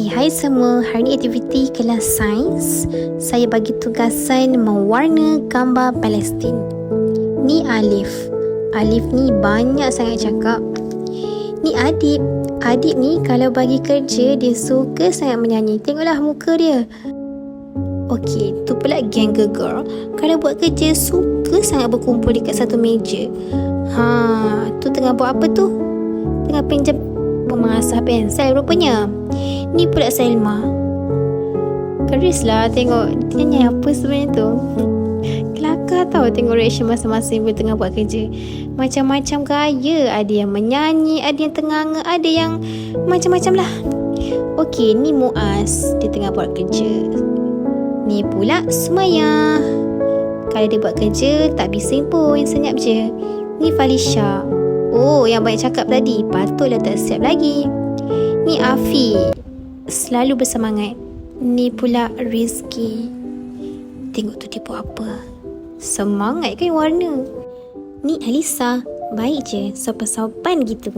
Okay, hai semua. Hari ni aktiviti kelas sains. Saya bagi tugasan mewarna gambar Palestin. Ni Alif. Alif ni banyak sangat cakap. Ni Adib. Adib ni kalau bagi kerja, dia suka sangat menyanyi. Tengoklah muka dia. Okey, tu pula geng Girl. Kalau buat kerja, suka sangat berkumpul dekat satu meja. Tu tengah buat apa tu? Tengah pinjam pemasah pensel rupanya. Ni pula Selma. Kerislah tengok dia nyanyi apa sebenarnya tu. Kelakar tau tengok reaction masing-masing bila tengah buat kerja. Macam-macam gaya. Ada yang menyanyi, ada yang tenganga, ada yang macam-macam lah. Okey, ni Muaz. Dia tengah buat kerja. Ni pula Sumaya. Kalau dia buat kerja, tak bising pun, senyap je. Ni Falisha. Oh, yang banyak cakap tadi. Patutlah tak siap lagi. Ni Afi. Selalu bersemangat. Ni pula Rizky. Tengok tu dia buat apa. Semangat kan warna. Ni Alisa. Baik je, sopan-sopan gitu.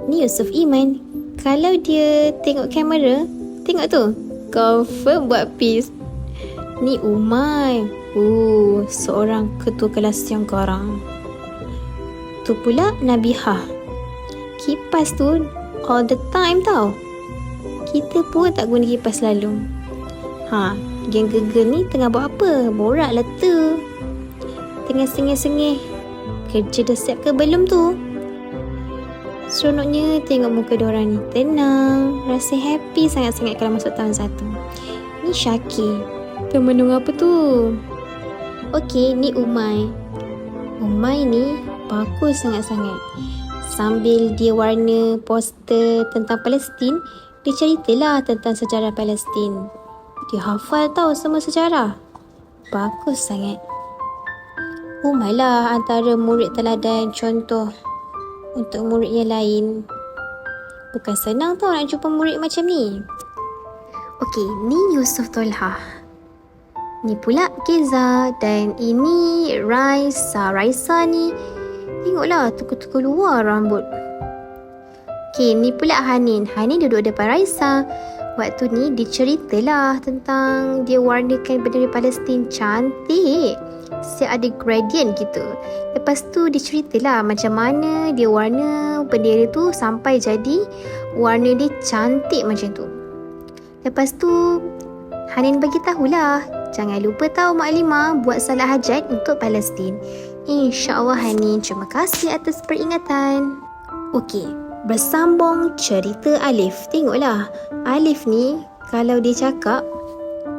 Ni Yusuf Iman. Kalau dia tengok kamera, tengok tu, confirm buat peace. Ni Umay. Seorang ketua kelas yang garang. Tu pula Nabihah. Kipas tu all the time tau. Kita pun tak guna kipas selalu. Geng Girl ni tengah buat apa? Borak lah tu. Tengah sengih-sengih. Kerja dah siap ke belum tu? Seronoknya tengok muka diorang ni. Tenang. Rasa happy sangat-sangat kalau masuk tahun 1. Ni Syakir. Termenung apa tu? Okey, ni Umay. Umay ni bagus sangat-sangat. Sambil dia warna poster tentang Palestin, dia ceritalah tentang sejarah Palestin. Dia hafal tau semua sejarah. Bagus sangat. Umay lah antara murid teladan contoh untuk murid yang lain. Bukan senang tau nak jumpa murid macam ni. Okey, ni Yusuf Tolha. Ni pula Keza. Dan ini Raisa. Raisa ni, tengoklah tuku-tuku luar rambut. Okay, ni pula Hanin. Hanin duduk depan Raisa. Waktu ni dia ceritalah tentang dia warnakan bendera Palestin. Cantik. Siap ada gradient gitu. Lepas tu dia ceritalah macam mana dia warna bendera tu sampai jadi warna dia cantik macam tu. Lepas tu Hanin bagi tahulah, jangan lupa tahu Maklimah buat salat hajat untuk Palestin. InsyaAllah Hanin, terima kasih atas peringatan. Okey, bersambung cerita Alif. Tengoklah, Alif ni kalau dia cakap,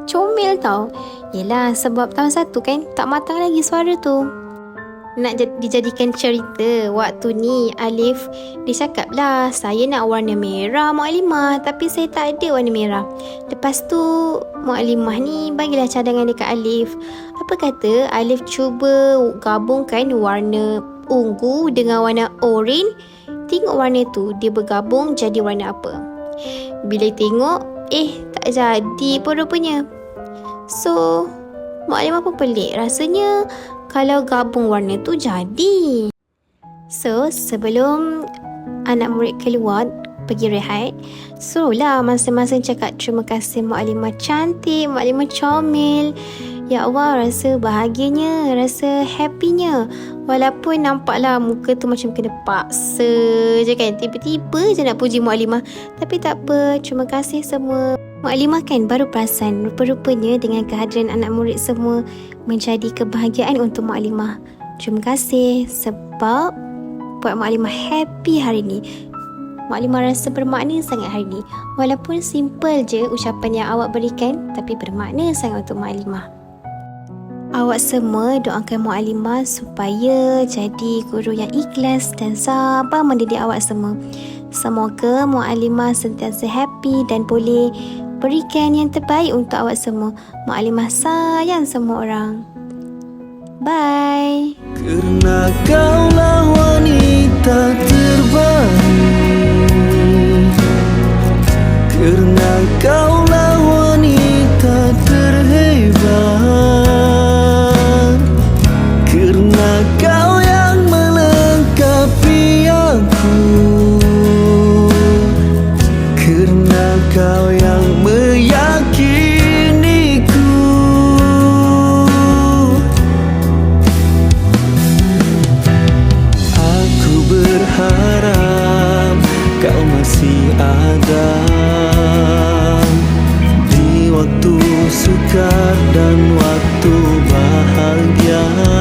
comel tau. Yelah, sebab tahun 1 kan, tak matang lagi suara tu. Nak dijadikan cerita. Waktu ni Alif, dia cakap lah, saya nak warna merah Maklimah, tapi saya tak ada warna merah. Lepas tu Maklimah ni bagilah cadangan dekat Alif. Apa kata Alif cuba gabungkan warna ungu dengan warna oren. Tengok warna tu dia bergabung jadi warna apa. Bila tengok, tak jadi pun rupanya. So Maklimah pun pelik. Rasanya kalau gabung warna tu jadi. So sebelum anak murid keluar pergi rehat, suruhlah masing-masing cakap terima kasih Maklimah cantik, Maklimah comel. Ya Allah, rasa bahagianya, rasa happynya. Walaupun nampaklah muka tu macam kena paksa je kan, tiba-tiba je nak puji Maklimah. Tapi tak apa, terima kasih semua. Maklimah kan baru perasan rupa-rupanya dengan kehadiran anak murid semua menjadi kebahagiaan untuk Maklimah. Terima kasih sebab buat Maklimah happy hari ni. Maklimah rasa bermakna sangat hari ni. Walaupun simple je ucapan yang awak berikan, tapi bermakna sangat untuk Maklimah. Awak semua doakan Maklimah supaya jadi guru yang ikhlas dan sabar mendidik awak semua. Semoga Maklimah sentiasa happy dan boleh berikan yang terbaik untuk awak semua. Maklimah sayang semua orang. Bye. Kerana kaulah wanita terbaik, kerana kaulah wanita terhebat, kerana kau yang melengkapi aku, kerana kau yang masih ada di waktu sukar dan waktu bahagia.